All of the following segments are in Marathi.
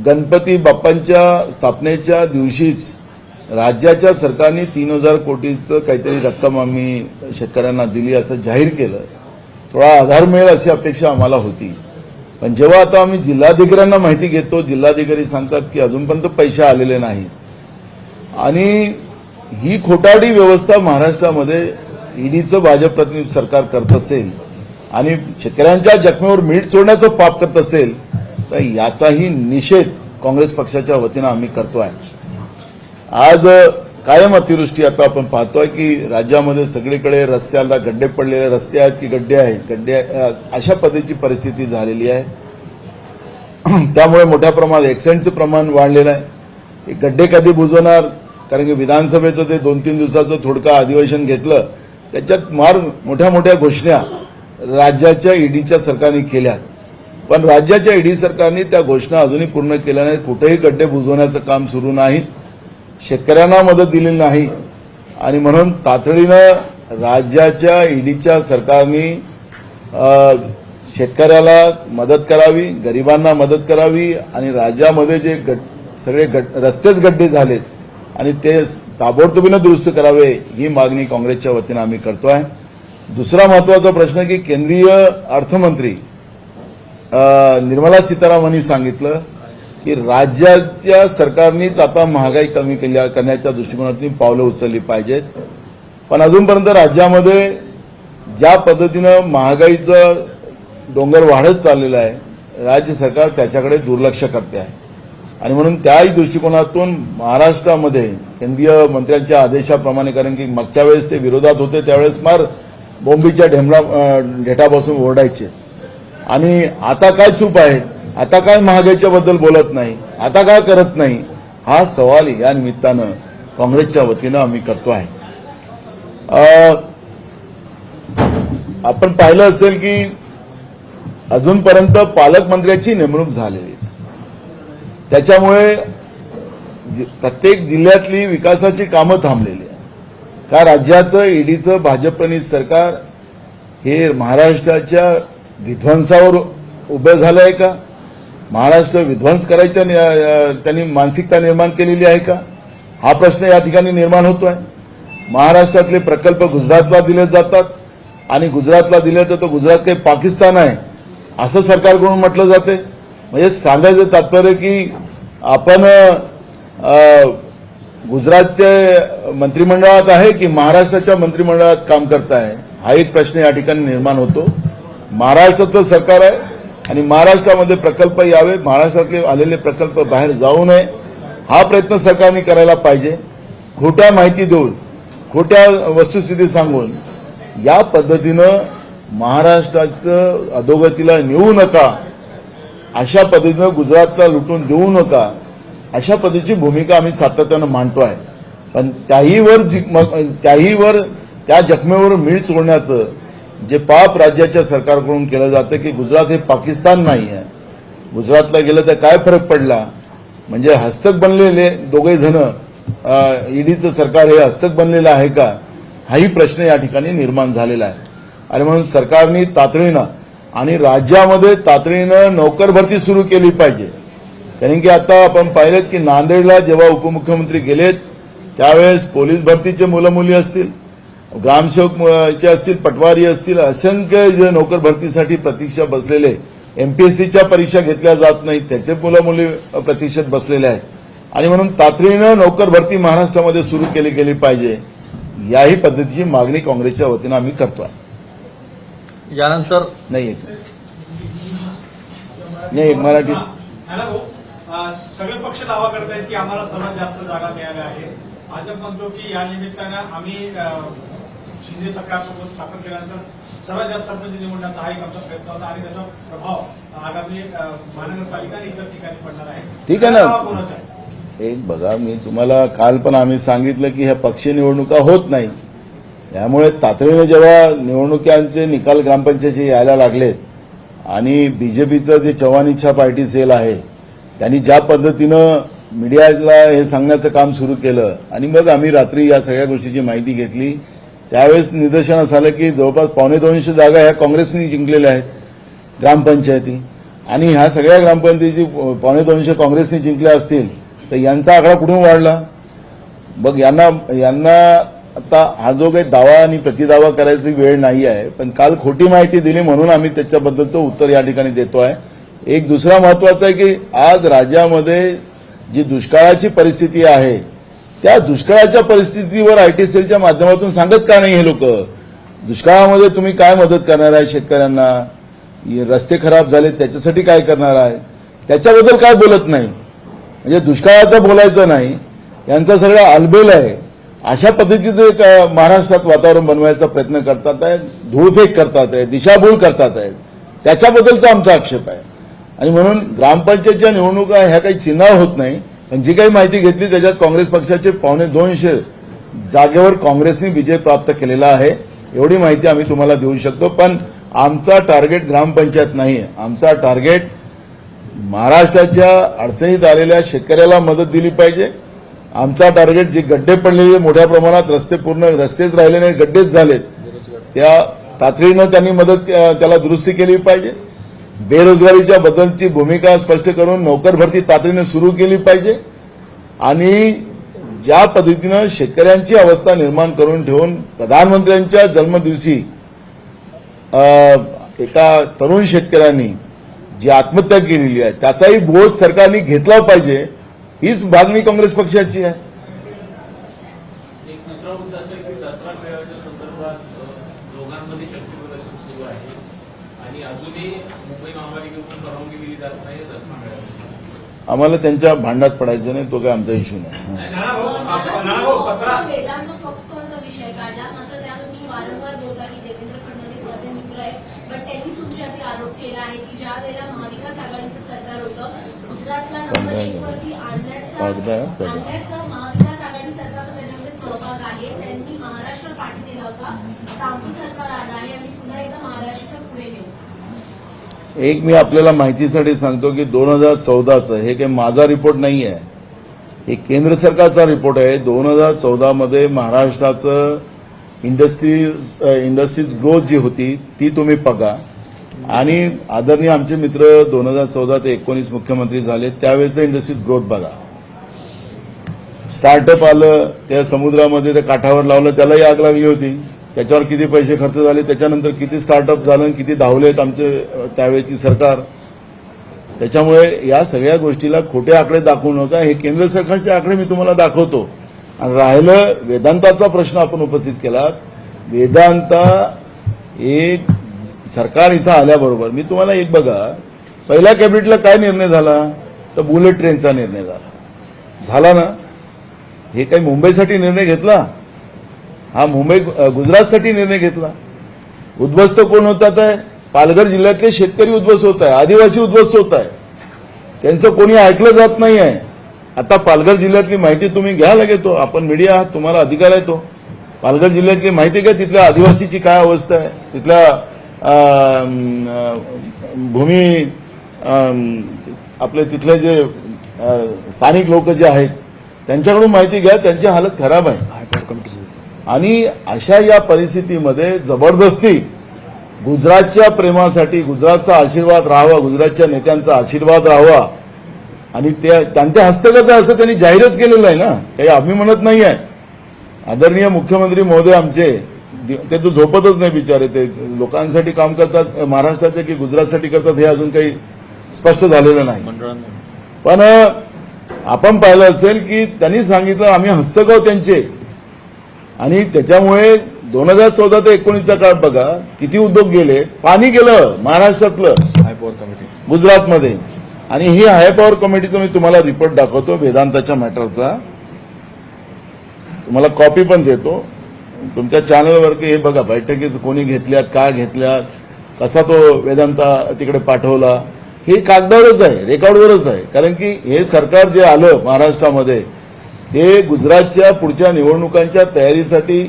गणपती बाप्पांच्या स्थापनेच्या दिवशीच राज्याच्या सरकारने 3,000 कोटीचं काहीतरी रक्कम आम्ही शेतकऱ्यांना दिली असं जाहीर केलं. थोडा आधार मिळेल अशी अपेक्षा आम्हाला होती. पण जेव्हा आता आम्ही जिल्हाधिकाऱ्यांना माहिती घेतो, जिल्हाधिकारी सांगतात की अजूनपर्यंत पैसे आलेले नाहीत. आणि ही खोटारडी व्यवस्था महाराष्ट्रामध्ये ईडीचं भाजप प्रतिनिधी सरकार करत असेल आणि शेतकऱ्यांच्या जखमेवर मीठ चोळण्याचं पाप करत असेल तर याचाही निषेध काँग्रेस पक्षाच्या वतीनं आम्ही करतोय. आज कायम अतिवृष्टी आता आपण पाहतोय की राज्यामध्ये सगळीकडे रस्त्याला गड्डे पडलेले रस्ते आहेत की गड्डे आहेत, अशा पद्धतीची परिस्थिती झालेली आहे. त्यामुळे मोठ्या प्रमाणात ॲक्सिडेंटचं प्रमाण वाढलेलं आहे. हे गड्डे कधी बुजवणार? कारण की विधानसभेचं ते 2-3 दिवसाचं थोडकं अधिवेशन घेतलं, त्याच्यात मार मोठ्या मोठ्या घोषणा राज्याच्या ईडीच्या सरकारने केल्या. पण राज्याच्या ईडी सरकारने त्या घोषणा अजूनही पूर्ण केल्या नाहीत. कुठेही गड्डे बुजवण्याचं काम सुरू नाही, शेतकऱ्यांना मदत दिलेली नाही. आणि म्हणून तातडीनं राज्याच्या ईडीच्या सरकारने शेतकऱ्याला मदत करावी, गरिबांना मदत करावी आणि राज्यामध्ये जे सगळे रस्तेच गड्डे झालेत आणि ते ताबडतोबीनं दुरुस्त करावे, ही मागणी काँग्रेसच्या वतीनं आम्ही करतोय. दुसरा महत्वाचा प्रश्न की केंद्रीय अर्थमंत्री निर्मला सीतारामन यांनी सांगितलं की राज्याच्या सरकारनेच आता महागाई कमी करण्याच्या दृष्टिकोनातून पावलं उचलली पाहिजेत. पण अजूनपर्यंत राज्यामध्ये ज्या पद्धतीनं महागाईचं डोंगर वाढत चाललेला आहे, राज्य सरकार त्याच्याकडे दुर्लक्ष करते आहे. आणि म्हणून त्याही दृष्टिकोनातून महाराष्ट्रामध्ये केंद्रीय मंत्र्यांच्या आदेशाप्रमाणे, कारण की मागच्या वेळेस ते विरोधात होते त्यावेळेस मार बोंबीच्या ढेटापासून ओरडायचे. आणि आता काय चूप आहे, आता काय महागाईच्या बद्दल बोलत नाही, आता काय करत नाही, हा सवाल या निमित्तानं काँग्रेसच्या वतीनं आम्ही करतो आहे. आपण पाहिलं असेल की अजूनपर्यंत पालकमंत्र्याची नेमणूक झालेली, त्याच्यामुळे प्रत्येक जिल्ह्यातली विकासाची कामं थांबलेली आहे. का राज्याचं ईडीचं भाजपप्रणीत सरकार हे महाराष्ट्राच्या विध्वंसावर उभं झालं आहे का? महाराष्ट्र विध्वंस करायचा त्यांनी मानसिकता निर्माण केलेली आहे का? हा प्रश्न या ठिकाणी निर्माण होतोय. महाराष्ट्रातले प्रकल्प गुजरातला दिले जातात आणि गुजरातला दिले तर तो गुजरात काही पाकिस्तान आहे असं सरकारकडून म्हटलं जाते. म्हणजे सांगायचं तात्पर्य की आपण गुजरातच्या मंत्रिमंडळात आहे की महाराष्ट्राच्या मंत्रिमंडळात काम करताय, हा एक प्रश्न या ठिकाणी निर्माण होतो. महाराष्ट्राचं सरकार आहे आणि महाराष्ट्रामध्ये प्रकल्प यावे, महाराष्ट्रातले आलेले प्रकल्प बाहेर जाऊ नये, हा प्रयत्न सरकारने करायला पाहिजे. खोट्या माहिती देऊन, खोट्या वस्तुस्थिती सांगून या पद्धतीनं महाराष्ट्राचं अधोगतीला नेऊ नका, अशा पद्धतीनं गुजरातला लुटून देऊ नका, अशा पद्धतीची भूमिका आम्ही सातत्यानं मांडतोय. पण त्याहीवर त्या जखमेवर मीठ चोळण्याचं जे पाप राज्याच्या सरकारकडून केलं जातं की गुजरात हे पाकिस्तान नाही आहे, गुजरातला गेलं तर काय फरक पडला, म्हणजे हस्तक बनलेले दोघे जण ईडीचं सरकार हे हस्तक बनलेलं आहे का, हाही प्रश्न या ठिकाणी निर्माण झालेला आहे. आणि म्हणून सरकारने तातडीनं आणि राज्यामध्ये तातडीनं नोकर भरती सुरू केली पाहिजे. कारण की आता आपण पाहिलेत की नांदेडला जेव्हा उपमुख्यमंत्री गेलेत त्यावेळेस पोलीस भरतीचे मुलं मुली असतील, ग्रामसेवकचे असतील, पटवारी असतील, असंख्य जे नोकर भरतीसाठी प्रतीक्षा बसलेले, एमपीएससीच्या परीक्षा घेतल्या जात नाहीत त्याचे मुलं मुली प्रतीक्षेत बसलेले आहेत. आणि म्हणून तातडीनं नोकर भरती महाराष्ट्रामध्ये सुरू केली गेली पाहिजे, याही पद्धतीची मागणी काँग्रेसच्या वतीनं आम्ही करतोय. यानंतर नाही मराठी सगळे पक्ष दावा करत आहेत की आम्हाला सर्वात जास्त जागा मिळाल्या आहेत. भाजप म्हणतो की या निमित्तानं आम्ही शिंदे सरकारसोबत स्थापन केल्यानंतर सर्वात जास्त सरपंच निवडण्याचा हा एक आमचा प्रयत्न होता आणि त्याचा प्रभाव आगामी महानगरपालिका आणि इतर ठिकाणी पडणार आहे. ठीक आहे ना. एक बघा, मी तुम्हाला काल पण आम्ही सांगितलं की ह्या पक्षीय निवडणुका होत नाही, त्यामुळे तातडीने जेव्हा निवडणुकांचे निकाल ग्रामपंचायतीचे यायला लागलेत आणि बीजेपीचं जे चव्हाण इच्छा पार्टी सेल आहे त्यांनी ज्या पद्धतीनं मीडियाला हे सांगण्याचं काम सुरू केलं आणि मग आम्ही रात्री या सगळ्या गोष्टीची माहिती घेतली, त्यावेळेस निदर्शनास आलं की जवळपास 250 जागा ह्या काँग्रेसने जिंकलेल्या आहेत ग्रामपंचायती. आणि ह्या सगळ्या ग्रामपंचायतीची 250 काँग्रेसने जिंकल्या असतील तर यांचा आकडा कुठून वाढला? मग यांना आता हा जो काही दावा आणि प्रतिदावा करायची वेळ नाही आहे, पण काल खोटी माहिती दिली म्हणून आम्ही त्याच्याबद्दलचं उत्तर या ठिकाणी देतोय. एक दुसरा महत्वाचा आहे की आज राज्यामध्ये जी दुष्काळाची परिस्थिती आहे त्या दुष्काळाच्या परिस्थितीवर आयटी सेलच्या माध्यमातून सांगत का नाही हे लोक? दुष्काळामध्ये तुम्ही काय मदत करणार आहे शेतकऱ्यांना? रस्ते खराब झाले त्याच्यासाठी काय करणार आहे? त्याच्याबद्दल काय बोलत नाही. म्हणजे दुष्काळाचं बोलायचं नाही, यांचा सगळा अलबेल आहे. अशा पद्धतीचं एक महाराष्ट्रात वातावरण बनवायचा प्रयत्न करतात आहे, धूळफेक करतात आहे, दिशाभूल करतात आहेत. त्याच्याबद्दलचा आमचा आक्षेप आहे. आणि म्हणून ग्रामपंचायतच्या निवडणुका ह्या काही चिन्ह होत नाही, पण जी काही माहिती घेतली त्याच्यात काँग्रेस पक्षाचे 250 जागेवर काँग्रेसने विजय प्राप्त केलेला आहे, एवढी माहिती आम्ही तुम्हाला देऊ शकतो. पण आमचा टार्गेट ग्रामपंचायत नाही, आमचा टार्गेट महाराष्ट्राच्या अडचणीत आलेल्या शेतकऱ्याला मदत दिली पाहिजे. आमचा टार्गेट जे गड्डे पडलेले मोठ्या प्रमाणात रस्तेच राहिले नाही, गड्डेच झालेत, त्या तातडीनं त्यांनी मदत त्याला दुरुस्ती केली पाहिजे. बेरोजगारीच्या बद्दलची भूमिका स्पष्ट करून नोकर भरती तातडीनं सुरू केली पाहिजे. आणि ज्या पद्धतीनं शेतकऱ्यांची अवस्था निर्माण करून ठेवून प्रधानमंत्र्यांच्या जन्मदिवशी एका तरुण शेतकऱ्यांनी जी आत्महत्या केलेली आहे त्याचाही बोध सरकारने घेतला पाहिजे, हीच मागणी काँग्रेस पक्षाची आहे. एक दुसरा मुद्दा असा की दसरा मेळाव्याच्या संदर्भात दोघांमध्ये शक्ती प्रदर्शन सुरू आहे आणि अजूनही मुंबई महापालिकेकडून परवानगी दिली जात नाही दसरा मेळाव्याची. आम्हाला त्यांच्या भांडणात पडायचं नाही, तो काय आमचा इश्यू नाही. नानाभाऊ पत्रा वेदांत फॉक्सकॉनचा विषय काढला, मात्र त्यावर तुम्ही वारंवार बोलता की देवेंद्र फडणवीस माझे मित्र आहेत, पण त्यांनी तुमच्यावरती आरोप केला आहे की ज्या वेळेला महाविकास आघाडीचं सरकार होतं गुजरातला नंबर 1 वरती आणण्याचा महाविकास आघाडी सरकारचा त्याच्यामध्ये सहभाग आहे. त्यांनी महाराष्ट्र पाठी दिला होता, आता आमचं सरकार आलं आहे आणि पुन्हा एकदा महाराष्ट्र पुढे नेऊ. एक मी आपल्याला माहितीसाठी सांगतो की 2014चं हे काही माझा रिपोर्ट नाही आहे, हे केंद्र सरकारचा रिपोर्ट आहे. 2014 मध्ये महाराष्ट्राचं इंडस्ट्रीज ग्रोथ जी होती ती तुम्ही बघा. आणि आदरणीय आमचे मित्र 2014 ते 19 मुख्यमंत्री झाले त्यावेळेचं इंडस्ट्रीज ग्रोथ बघा. स्टार्टअप आलं, त्या समुद्रामध्ये त्या काठावर लावलं, त्यालाही आग लागली होती. त्याच्यावर किती पैसे खर्च झाले, त्याच्यानंतर किती स्टार्टअप झालं, किती धावलेत आमचे त्यावेळेची सरकार. त्याच्यामुळे या सगळ्या गोष्टीला खोटे आकडे दाखवू नका. हे केंद्र सरकारचे आकडे मी तुम्हाला दाखवतो. आणि राहिलं वेदांताचा प्रश्न आपण उपस्थित केला, वेदांता एक सरकार इथं आल्याबरोबर मी तुम्हाला एक बघा, पहिल्या कॅबिनेटला काय निर्णय झाला, तर बुलेट ट्रेनचा निर्णय झाला ना. हे काही मुंबईसाठी निर्णय घेतला, हा गुजरातसाठी निर्णय घेतला. उद्ध्वस्त कोण होतात आहे? पालघर जिल्ह्यातले शेतकरी उद्ध्वस्त होत आहे, आदिवासी उद्ध्वस्त होत आहे, त्यांचं कोणी ऐकलं जात नाही आहे. आता पालघर जिल्ह्यातली माहिती तुम्ही घ्या लगेच, आपण मीडिया आहात, तुम्हाला अधिकार आहे तो. पालघर जिल्ह्यातली माहिती घ्या, तिथल्या आदिवासीची काय अवस्था आहे, तिथल्या भूमी आपले तिथले जे स्थानिक लोक जे आहेत त्यांच्याकडून माहिती घ्या, त्यांची हालत खराब आहे. आणि अशा या परिस्थितीमध्ये जबरदस्ती गुजरातच्या प्रेमासाठी, गुजरातचा आशीर्वाद राहावा, गुजरातच्या नेत्यांचा आशीर्वाद राहावा आणि त्यांच्या हस्तगत असं त्यांनी जाहीरच केलेलं आहे ना, काही आम्ही म्हणत नाही आहे. आदरणीय मुख्यमंत्री महोदय आमचे ते तर झोपतच नाही बिचारे, ते लोकांसाठी काम करतात, महाराष्ट्राचे की गुजरातसाठी करतात हे अजून काही स्पष्ट झालेलं नाही. पण आपण पाहिलं असेल की त्यांनी सांगितलं आम्ही हस्तगत त्यांचे. आणि त्याच्यामुळे 2014 ते 19चा काळ बघा, किती उद्योग गेले, पाणी गेलं महाराष्ट्रातलं गुजरातमध्ये. आणि ही हाय पॉवर कमिटीचा मी तुम्हाला रिपोर्ट दाखवतो वेदांताच्या मॅटरचा, तुम्हाला कॉपी पण देतो तुमच्या चॅनलवर. हे बघा बैठकीच कोणी घेतल्यात, का घेतल्यात, कसा तो वेदांता तिकडे पाठवला, हे कागदावरच आहे, रेकॉर्डवरच आहे. कारण की हे सरकार जे आलं महाराष्ट्रामध्ये ते गुजरातच्या पुढच्या निवडणुकांच्या तयारीसाठी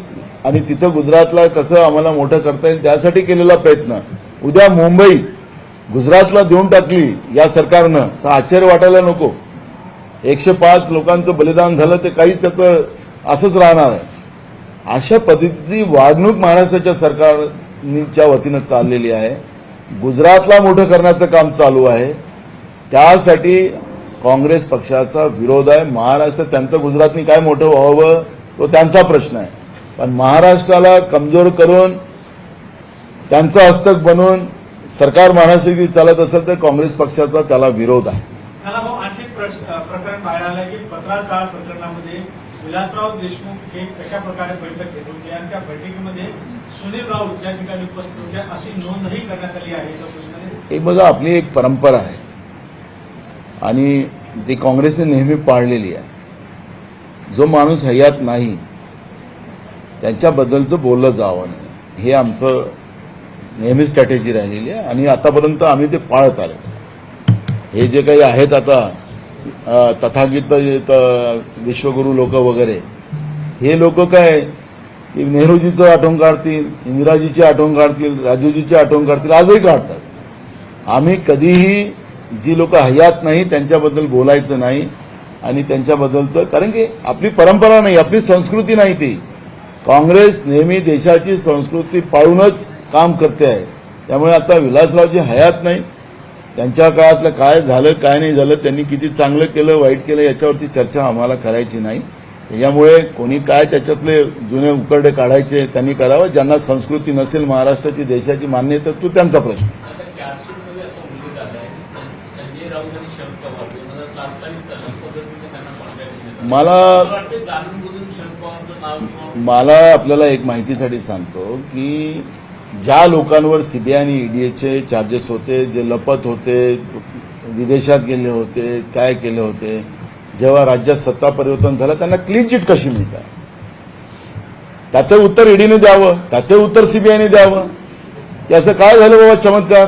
आणि तिथं गुजरातला कसं आम्हाला मोठं करता येईल त्यासाठी केलेला प्रयत्न. उद्या मुंबई गुजरातला देऊन टाकली या सरकारनं तर आश्चर्य वाटायला नको. 105 लोकांचं बलिदान झालं ते काहीच त्याचं असंच राहणार आहे. अशा पद्धतीची वागणूक महाराष्ट्राच्या सरकारच्या वतीनं चाललेली आहे. गुजरातला मोठं करण्याचं काम चालू आहे. त्यासाठी काँग्रेस पक्षाचा विरोध आहे. महाराष्ट्र त्यांचं गुजरातनी काय मोठं व्हावं तो त्यांचा प्रश्न आहे, पण महाराष्ट्राला कमजोर करून त्यांचं हस्तक बनवून सरकार महाराष्ट्राची चालत असेल तर काँग्रेस पक्षाचा त्याला विरोध आहे. मला भाऊ आणखी प्रकरण बाहेर आलं की पत्राचाळ प्रकरणामध्ये विलासराव देशमुख हे कशा प्रकारे बैठक घेत होते आणि त्या बैठकीमध्ये सुनील राऊत या ठिकाणी उपस्थित होते अशी नोंदही करण्यात आली आहे चौकशीमध्ये. एक बघा, आपली एक परंपरा आहे आणि ती काँग्रेसने नेहमी पाळलेली आहे. जो माणूस हयात नाही त्यांच्याबद्दलचं बोललं जावं नाही, हे आमचं नेहमी स्ट्रॅटेजी राहिलेली आहे आणि आतापर्यंत आम्ही ते पाळत आलो. हे जे काही आहेत आता तथागत विश्वगुरू लोक वगैरे, हे लोक काय की नेहरूजीचं आठवण काढतील, इंदिराजीची आठवण काढतील, राजीवजीची आठवण काढतील, आजही काढतात. आम्ही कधीही जी लोक हयात नाही त्यांच्याबद्दल बोलायचं नाही आणि त्यांच्याबद्दलचं, कारण की आपली परंपरा नाही, आपली संस्कृती नाही ती. काँग्रेस नेहमी देशाची संस्कृती पाळूनच काम करते आहे. त्यामुळे आता विलासरावजी हयात नाही, त्यांच्या काळातलं काय झालं काय नाही झालं, त्यांनी किती चांगलं केलं वाईट केलं याच्यावरची चर्चा आम्हाला करायची नाही. त्याच्यामुळे कोणी काय त्याच्यातले जुने उकरडे काढायचे त्यांनी करावं. ज्यांना संस्कृती नसेल महाराष्ट्राची देशाची मान्यता तो त्यांचा प्रश्न. आता चार्जशीटमध्ये असं उल्लेख आला आहे की संजय राऊत आणि शरद पवार 2007 साली तशाच पद्धतीने त्यांना कॉन्टॅक्ट केला. मला वाटतं जाणून बुजून शरद पवारांचं नाव किंवा मला आपल्याला एक माहितीसाठी सांगतो की ज्या लोकांवर सीबीआय आणि ईडीचे चार्जेस होते, जे लपत होते, विदेशात गेले होते, काय केले होते, जेव्हा राज्यात सत्ता परिवर्तन झालं त्यांना क्लीन चिट कशी मिळतात, त्याचं उत्तर ईडीने द्यावं, त्याचं उत्तर सीबीआयने द्यावं की असं काय झालं बाबा चमत्कार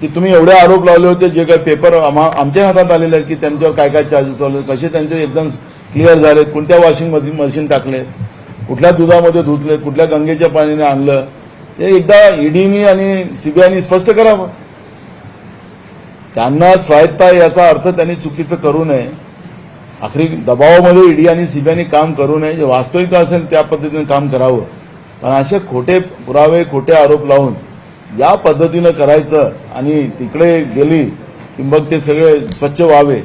की तुम्ही एवढे आरोप लावले होते, जे काही पेपर आमच्या हातात आलेले आहेत की त्यांच्यावर काय काय चार्जेस लावले, कसे त्यांचे एकदम क्लिअर झाले, कोणत्या वॉशिंग मशीन टाकले, कुठल्या दुधामध्ये धुतले, कुठल्या गंगेच्या पाण्याने आणलं, ते एकदा ईडीनी आणि सीबीआयनी स्पष्ट करावं. त्यांना स्वायत्ता याचा अर्थ त्यांनी चुकीचं करू नये. आखरी दबावामध्ये ईडी आणि सीबीआयनी काम करू नये. जे वास्तविकता असेल त्या पद्धतीने काम करावं. पण असे खोटे पुरावे, खोटे आरोप लावून या पद्धतीनं करायचं आणि तिकडे गेली की मग ते सगळे स्वच्छ व्हावे.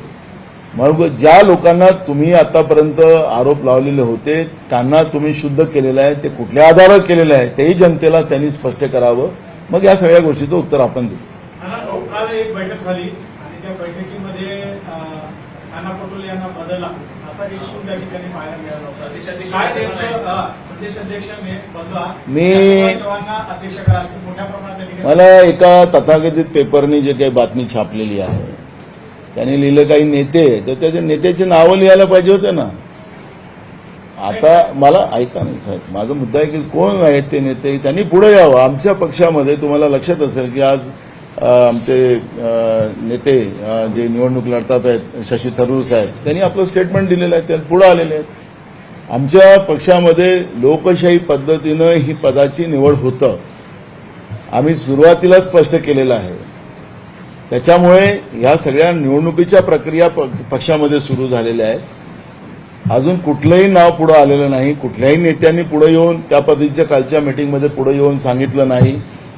मग ज्या लोकांना तुम्ही आतापर्यंत आरोप लावलेले होते त्यांना तुम्ही शुद्ध केलेलं आहे, ते कुठल्या आधारावर केलेलं आहे तेही जनतेला त्यांनी स्पष्ट करावं. मग या सगळ्या गोष्टीचं उत्तर आपण देऊ. काल एक बैठक झाली आणि त्या बैठकीमध्ये नाना पटोले यांना बदलला असा इशू त्या ठिकाणी पाहायला मिळाला होता. काय प्रदेश अध्यक्ष बदला चव्हाणांना अध्यक्ष करा अशी मोठ्या प्रमाणात मला एका तथाकथित पेपरनी जे काही बातमी छापलेली आहे त्यांनी लिहिलं काही नेते, तर त्याच्या नेत्याची नावं लिहायला पाहिजे होते ना. आता मला ऐका नाही साहेब, माझा मुद्दा आहे की कोण आहेत ते नेते, त्यांनी पुढे यावं. आमच्या पक्षामध्ये तुम्हाला लक्षात असेल की आज आमचे नेते जे निवडणूक लढतात आहेत शशी थरूर साहेब, त्यांनी आपलं स्टेटमेंट दिलेलं आहे, ते पुढे आलेले आहेत. आमच्या पक्षामध्ये लोकशाही पद्धतीनं ही पदाची निवड होतं, आम्ही सुरुवातीला स्पष्ट केलेलं आहे. त्याच्यामुळे ह्या सगळ्या निवडणुकीच्या प्रक्रिया पक्षामध्ये सुरू झालेल्या आहेत. अजून कुठलंही नाव पुढे आलेलं नाही. कुठल्याही नेत्यांनी पुढे येऊन त्या पद्धतीच्या कालच्या मीटिंगमध्ये पुढे येऊन सांगितलं नाही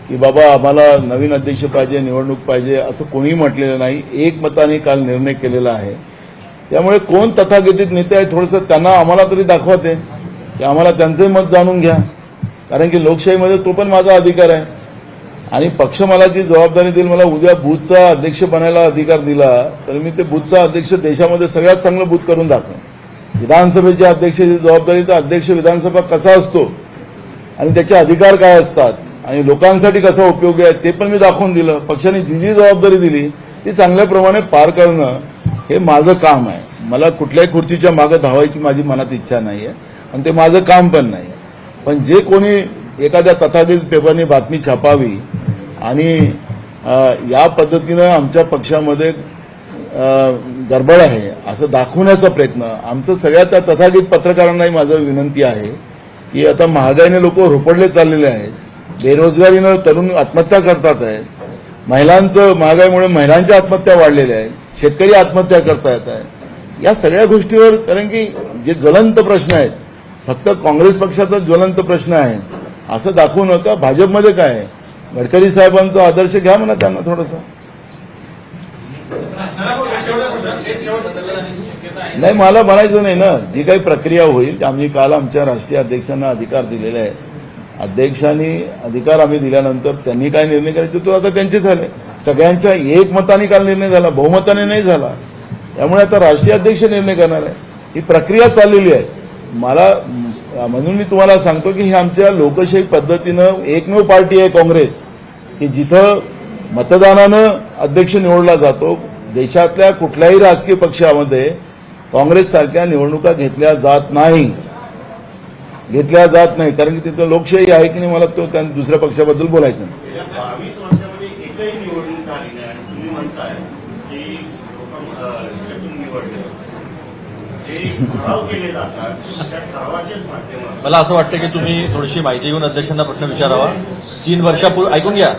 की बाबा आम्हाला नवीन अध्यक्ष पाहिजे, निवडणूक पाहिजे, असं कोणीही म्हटलेलं नाही. एकमताने काल निर्णय केलेला आहे. त्यामुळे कोण तथाकथित नेते आहे थोडंसं त्यांना आम्हाला तरी दाखवते की आम्हाला त्यांचंही मत जाणून घ्या, कारण की लोकशाहीमध्ये तो पण माझा अधिकार आहे आणि पक्ष मला जी जबाबदारी देईल, मला उद्या बूथचा अध्यक्ष बनायला अधिकार दिला तर मी ते बूथचा अध्यक्ष देशामध्ये सगळ्यात चांगलं बूथ करून दाखवेन. विधानसभेच्या अध्यक्षाची जबाबदारी तर अध्यक्ष विधानसभा कसा असतो आणि त्याचे अधिकार काय असतात आणि लोकांसाठी कसा उपयोगी आहे ते पण मी दाखवून दिलं. पक्षाने जी जी जबाबदारी दिली ती चांगल्याप्रमाणे पार करणं हे माझं काम आहे. मला कुठल्याही खुर्चीच्या मागे धावायची माझी मनात इच्छा नाही आहे आणि ते माझं काम पण नाही आहे. पण जे कोणी एखाद्या तथाकथित पेपरने बातमी छापावी आणि या पद्धतीनं आमच्या पक्षामध्ये गडबड आहे असं दाखवण्याचा प्रयत्न, आमचं सगळ्या त्या तथाकथित पत्रकारांनाही माझं विनंती आहे की आता महागाईने लोक रोपडले चाललेले आहेत, बेरोजगारीनं तरुण आत्महत्या करतात आहेत, महिलांचं महागाईमुळे महिलांच्या आत्महत्या वाढलेल्या आहेत, शेतकरी आत्महत्या करता येत आहेत. या सगळ्या गोष्टीवर, कारण की जे ज्वलंत प्रश्न आहेत फक्त काँग्रेस पक्षाचा ज्वलंत प्रश्न आहे असं दाखवू नका. भाजपमध्ये काय आहे, गडकरी साहेबांचा आदर्श घ्या म्हणा त्यांना थोडंसं. नाही, मला म्हणायचं नाही ना, जी काही प्रक्रिया होईल आम्ही काल आमच्या राष्ट्रीय अध्यक्षांना अधिकार दिलेले आहे. अध्यक्षांनी अधिकार आम्ही दिल्यानंतर त्यांनी काय निर्णय करायचे तो आता त्यांचे झाले. सगळ्यांच्या एकमताने काल निर्णय झाला, बहुमताने नाही झाला. त्यामुळे आता राष्ट्रीय अध्यक्ष निर्णय करणार आहे. ही प्रक्रिया चाललेली आहे. मला म्हणून मी तुम्हाला सांगतो की ही आमच्या लोकशाही पद्धतीनं एकमेव पार्टी आहे काँग्रेस की जिथं मतदानानं अध्यक्ष निवडला जातो. देशातल्या कुठल्याही राजकीय पक्षामध्ये काँग्रेससारख्या निवडणुका घेतल्या जात नाही, कारण की तिथं लोकशाही आहे की नाही मला तो त्या दुसऱ्या पक्षाबद्दल बोलायचं नाही. गेल्या 22 वर्षामध्ये एकही निवडणूक झाली नाही आणि तुम्ही म्हणताय की लोक याच्यातून निवडले, जे ठराव केले जातात त्या ठरावाचेच माध्यमात. मला असं वाटतं की तुम्ही थोडीशी माहिती घेऊन अध्यक्षांना प्रश्न विचारावा. 3 वर्षापूर्वी ऐकून घ्या,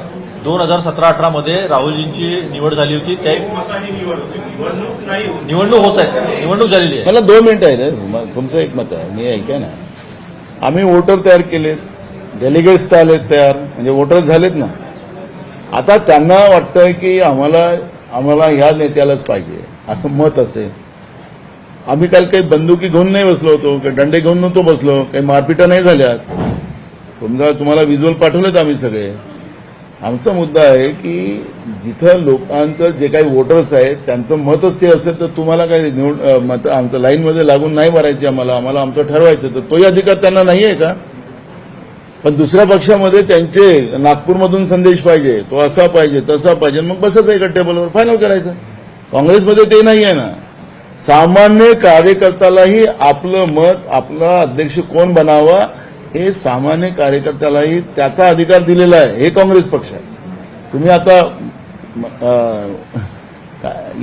2017-18 मध्ये राहुलजींची निवड झाली होती. त्या एकमताने निवड होते, निवडणूक नाही होती. निवडणूक होत आहे, निवडणूक झालेली आहे. मला 2 मिनिटं आहे रे, तुमचं एक मत आहे, मी ऐका ना. आम्ही वोटर तयार केलेत, डेलिगेट्स आलेत तयार, म्हणजे वोटर झालेत ना. आता त्यांना वाटतंय की आम्हाला ह्या नेत्यालाच पाहिजे असं मत असेल. आम्ही काल काही बंदुकी घेऊन नाही बसलो होतो, काही डंडे घेऊन नव्हतो बसलो, काही मारपिटा नाही झाल्यात. तुम्हाला व्हिज्युअल पाठवलेत आम्ही सगळे. आमचा मुद्दा आहे की जिथं लोकांचं जे काही वोटर्स आहेत त्यांचं मतच ते असेल तर तुम्हाला काही मत आमचं लाईनमध्ये लागून नाही भरायची, आम्हाला आमचं ठरवायचं. तर तोही अधिकार त्यांना नाही आहे का? पण दुसऱ्या पक्षामध्ये त्यांचे नागपूरमधून संदेश पाहिजे, तो असा पाहिजे तसा पाहिजे, मग बसच एका टेबलवर फायनल करायचं. काँग्रेसमध्ये ते नाही आहे ना. सामान्य कार्यकर्त्यालाही आपलं मत, आपला अध्यक्ष कोण बनावा हे सामान्य कार्यकर्त्यालाही त्याचा अधिकार दिलेला आहे. हे काँग्रेस पक्ष आहे. तुम्ही आता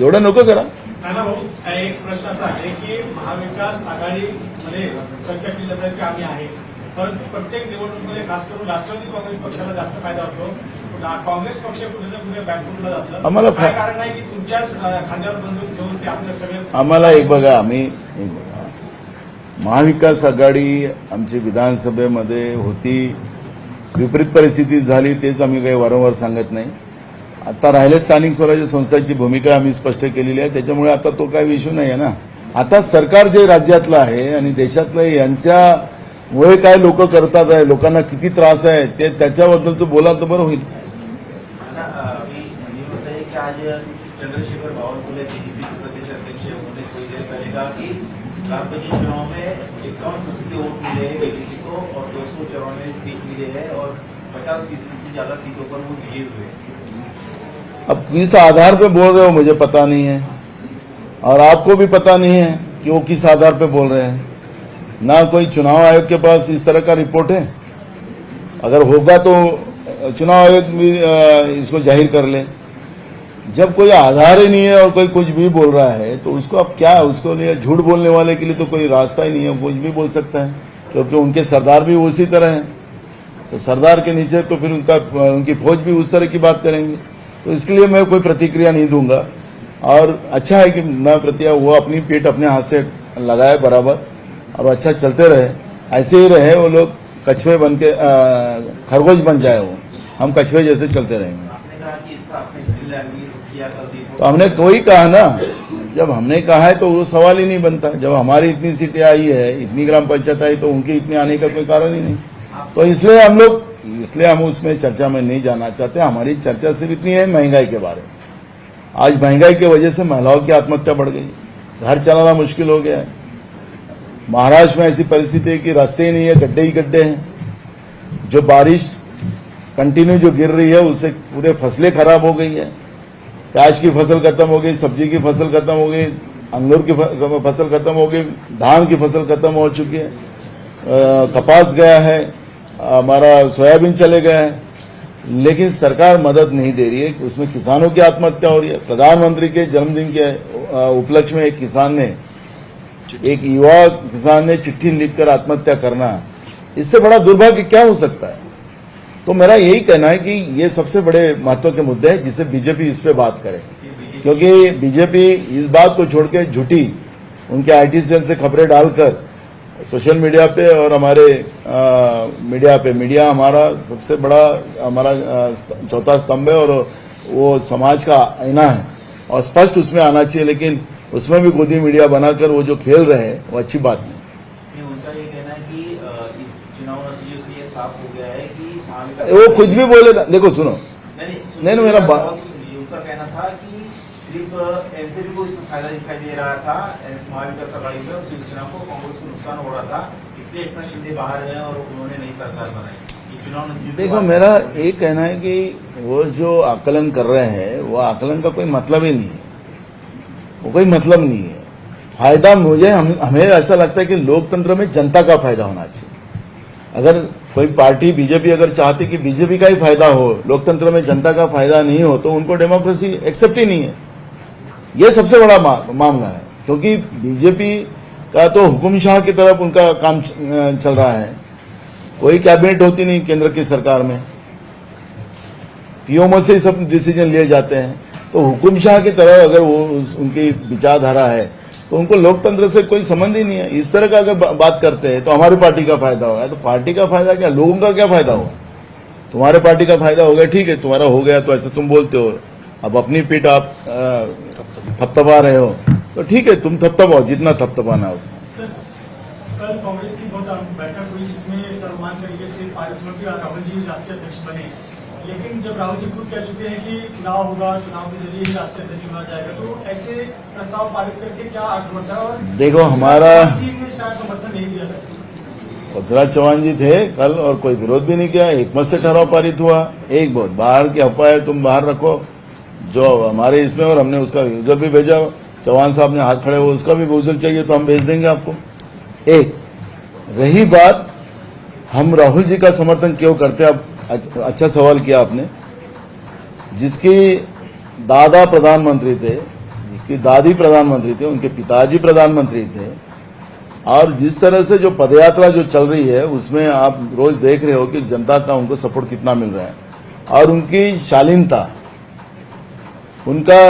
एवढं नको करा. नाना भाऊ, एक प्रश्न असा आहे की महाविकास आघाडीमध्ये चर्चा केली जाते की आम्ही आहे, परंतु प्रत्येक निवडणुकीमध्ये खास करून राष्ट्रवादी काँग्रेस पक्षाला जास्त फायदा होतो. काँग्रेस पक्ष कुठे ना कुठे बॅकफुटला जातं. आम्हाला काय कारण आहे की तुमच्याच खांद्यावर बंदूक घेऊन ते आपल्या सगळ्या. आम्हाला एक बघा, महाविकास आघाडी आमची विधानसभेमध्ये होती, विपरीत परिस्थिती झाली, तेच आम्ही काही वारंवार सांगत नाही. आता राहिले स्थानिक स्वराज्य संस्थांची भूमिका आम्ही स्पष्ट केलेली आहे, त्याच्यामुळे आता तो काही इश्यू नाही आहे ना. आता सरकार जे राज्यातलं आहे आणि देशातलं यांच्यामुळे काय लोक करतात आहे, लोकांना किती त्रास आहे ते त्याच्याबद्दलचं बोला तर बरं होईल. अभी बताइए कि आज चंद्रशेखर बावनकुळे बीजेपी के प्रदेश अध्यक्ष उन्होंने थोड़ी देर पहले कहा कि ग्राम पंचायत चुनाव में 51% वोट मिले हैं बीजेपी को और 294 सीट मिले हैं और 50% से ज्यादा सीटों पर वो विजयी हुए. अब किस आधार पे बोल रहे हो मुझे पता नहीं है, और आपको भी पता नहीं है कि वो किस आधार पे बोल रहे हैं. ना कोई चुनाव आयोग के पास इस तरह का रिपोर्ट है. अगर होगा तो चुनाव आयोग भी इसको जाहिर कर ले. जब कोई आधार ही नहीं है और कोई कुछ भी बोल रहा है तो उसको अब क्या, उसको लिए झूठ बोलने वाले के लिए तो कोई रास्ता ही नहीं है, कुछ भी बोल सकता है, क्योंकि उनके सरदार भी उसी तरह हैं. तो सरदार के नीचे तो फिर उनकी फौज भी उस तरह की बात करेंगे. तो इसके लिए मैं कोई प्रतिक्रिया नहीं दूंगा. और अच्छा है कि न प्रतिया वो अपनी पीठ अपने हाथ से लगाए बराबर, और अच्छा चलते रहे, ऐसे ही रहे. वो लोग कछुए बन के खरगोश बन जाए, वो हम कछुए जैसे चलते रहेंगे. आपने कहा कि इसका आपने ड्रिल लैंग्वेज किया कर दी. तो हमने कोई कहा ना, जब हमने कहा है तो वो सवाल ही नहीं बनता. जब हमारी इतनी सीटें आई है, इतनी ग्राम पंचायत आई, तो उनकी इतने आने का कोई कारण ही नहीं. तो इसलिए हम उसमें चर्चा में नहीं जाना चाहते. हमारी चर्चा सिर्फ इतनी है महंगाई के बारे में. आज महंगाई की वजह से महिलाओं की आत्महत्या बढ़ गई, घर चलाना मुश्किल हो गया है. महाराष्ट्र में ऐसी परिस्थिति है कि रास्ते ही नहीं है, गड्ढे ही गड्ढे हैं. जो बारिश कंटिन्यू जो गिर रही है उससे पूरे फसलें खराब हो गई है. प्याज की फसल खत्म हो गई, सब्जी की फसल खत्म हो गई, अंगूर की फसल खत्म हो गई, धान की फसल खत्म हो चुकी है, कपास गया है, हमारा सोयाबीन चले गए हैं. लेकिन सरकार मदद नहीं दे रही है. उसमें किसानों की आत्महत्या हो रही है. प्रधानमंत्री के जन्मदिन के उपलक्ष्य में एक युवा किसान ने चिट्ठी लिखकर आत्महत्या करना, इससे बड़ा दुर्भाग्य क्या हो सकता है. तो मेरा यही कहना है कि ये सबसे बड़े महत्व के मुद्दे हैं जिसे बीजेपी इस पे बात करे, क्योंकि बीजेपी इस बात को छोड़ के झूठी उनके आईटी सेल से खबरें डालकर सोशल मीडिया पे और हमारे मीडिया पे, मीडिया हमारा सबसे बड़ा, हमारा चौथा स्तंभ है और वो समाज का आईना है और स्पष्ट उसमें आना चाहिए, लेकिन उसमें भी गोदी मीडिया बनाकर वो जो खेल रहे हैं वो अच्छी बात नहीं। उनका ये कहना है कि इस चुनाव नतीजों से ये साफ हो गया है कि महाविकास वो कुछ भी बोले ना, देखो सुनो, नहीं, मेरा उनका कहना था कि सिर्फ एनसीपी को इसमें फायदा दिखाई दे रहा था, महाविकास आघाड़ी में और शिवसेना को, कांग्रेस को नुकसान हो रहा था, इसलिए एकनाथ शिंदे बाहर गए और उन्होंने नई सरकार बनाई। ये चुनाव नतीजों देखो, मेरा ये कहना है कि वो जो आकलन कर रहे हैं वो आकलन का कोई मतलब ही नहीं है, वो कोई मतलब नहीं है। फायदा हमें ऐसा लगता है कि लोकतंत्र में जनता का फायदा होना चाहिए। अगर कोई पार्टी बीजेपी अगर चाहती कि बीजेपी का ही फायदा हो, लोकतंत्र में जनता का फायदा नहीं हो, तो उनको डेमोक्रेसी एक्सेप्ट ही नहीं है। ये सबसे बड़ा मामला है, क्योंकि बीजेपी का तो हुकुमशाह की तरफ उनका काम चल रहा है। कोई कैबिनेट होती नहीं केंद्र की सरकार में, पीओमो से ही सब डिसीजन लिए जाते हैं। तो हुकुमशाह की तरह अगर वो उनकी विचारधारा है तो उनको लोकतंत्र से कोई संबंध ही नहीं है। इस तरह का अगर बात करते हैं तो हमारी पार्टी का फायदा होगा, तो पार्टी का फायदा क्या, लोगों का क्या फायदा होगा? तुम्हारे पार्टी का फायदा हो गया, ठीक है, तुम्हारा हो गया तो ऐसे तुम बोलते हो। अब अपनी पीठ आप थपथपा रहे हो तो ठीक है, तुम थपथपाओ जितना थपथपाना हो। सर, कल कांग्रेस की बहुत बैठक हुई जिसमें सर्वमान्य तरीके से पारित हुआ कि राहुल जी राष्ट्रीय अध्यक्ष बने, लेकिन जब राहुल जी खुद कह चुके हैं कि चुनाव होगा, चुनाव के जरिए ही राष्ट्रीय अध्यक्ष चुना जाएगा, तो ऐसे प्रस्ताव पारित करके क्या अर्थ होता है? और देखो, हमारा जी ने शायद समर्थन नहीं दिया था। पृथ्वीराज चौहान जी थे कल और कोई विरोध भी नहीं किया, एकमत से ठहराव पारित हुआ। एक बहुत बाहर की अफवाह है, तुम बाहर रखो जो हमारे इसमें, और हमने उसका यूजर भी भेजा। चौहान साहब ने हाथ खड़े हुए, उसका भी यूजर चाहिए तो हम भेज देंगे आपको। एक रही बात, हम राहुल जी का समर्थन क्यों करते हैं, अब अच्छा सवाल किया आपने। जिसकी दादा प्रधानमंत्री थे, जिसकी दादी प्रधानमंत्री थे, उनके पिताजी प्रधानमंत्री थे, और जिस तरह से जो पदयात्रा जो चल रही है उसमें आप रोज देख रहे हो कि जनता का उनको सपोर्ट कितना मिल रहा है, और उनकी शालीनता, उनका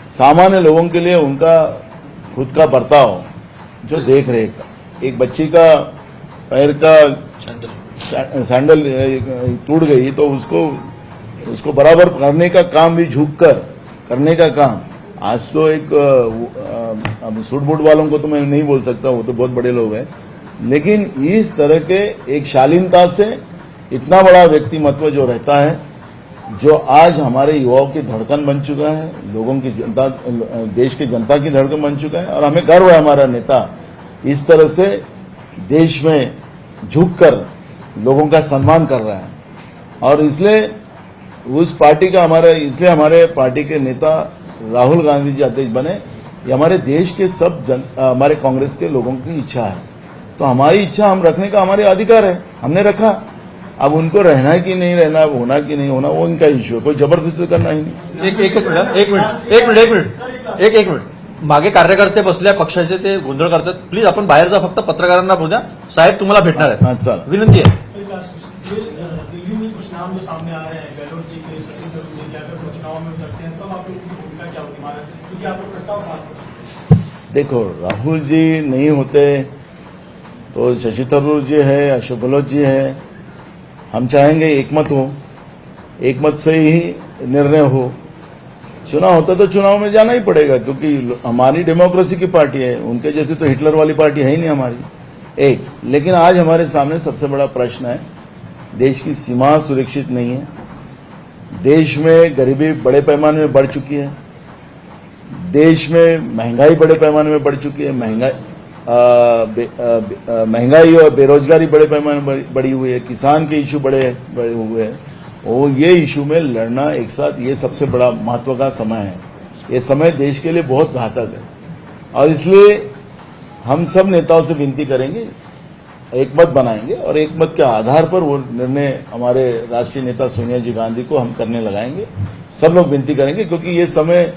सामान्य लोगों के लिए उनका खुद का बर्ताव जो देख रहे, एक बच्ची का पैर का सैंडल टूट गई तो उसको बराबर करने का काम भी झुककर करने का काम। आज तो एक अब सूट बूट वालों को तो मैं नहीं बोल सकता, वो तो बहुत बड़े लोग हैं, लेकिन इस तरह के एक शालीनता से इतना बड़ा व्यक्तिमत्व जो रहता है, जो आज हमारे युवाओं की धड़कन बन चुका है, लोगों की जनता, देश की जनता की धड़कन बन चुका है, और हमें गर्व है हमारा नेता इस तरह से देश में झुककर लोगों का सम्मान कर रहा है। और इसलिए उस पार्टी का हमारे पार्टी के नेता राहुल गांधी जी अध्यक्ष बने, ये हमारे देश के सब हमारे कांग्रेस के लोगों की इच्छा है। तो हमारी इच्छा हम रखने का हमारे अधिकार है, हमने रखा। अब उनको रहना है कि नहीं रहना, होना कि नहीं होना, वो उनका इश्यू है, कोई जबरदस्ती करना ही नहीं। एक मिनिट मागे कार्यकर्ते बसल्या पक्षाचे, ते गोंधळ करतात, प्लीज आपण बाहेर जा, फक्त पत्रकारांना बोलू द्या, साहेब तुम्हाला भेटणार आहेत, हाँ चल, विनंती आहे। दिल्ली में कुछ नाम जो सामने आ रहे हैं, गहलोत जी के, शशि थरूर जी के, अगर वो चुनाव में उतरते हैं तो आप लोगों की भूमिका क्या होगी, क्योंकि आप लोग प्रस्ताव पास करते हैं। देखो, राहुल जी नहीं होते तो शशि थरूर जी है, अशोक गहलोत जी है, हम चाहेंगे एकमत हो, एकमत से ही निर्णय हो। चुनाव होता तो चुनाव में जाना ही पड़ेगा, क्योंकि हमारी डेमोक्रेसी की पार्टी है, उनके जैसे तो हिटलर वाली पार्टी है ही नहीं हमारी। एक लेकिन आज हमारे सामने सबसे बड़ा प्रश्न है, देश की सीमा सुरक्षित नहीं है, देश में गरीबी बड़े पैमाने में बढ़ चुकी है, देश में महंगाई बड़े पैमाने में बढ़ चुकी है, महंगाई और बेरोजगारी बड़े पैमाने में बढ़ी हुई है, किसान के इशू बड़े हुए हैं, और ये इशू में लड़ना एक साथ, ये सबसे बड़ा महत्व का समय है। ये समय देश के लिए बहुत घातक है, और इसलिए हम सब नेताओं से विनती करेंगे, एकमत बनाएंगे, और एकमत के आधार पर वो निर्णय हमारे राष्ट्रीय नेता सोनिया जी गांधी को हम करने लगाएंगे। सब लोग विनती करेंगे, क्योंकि ये समय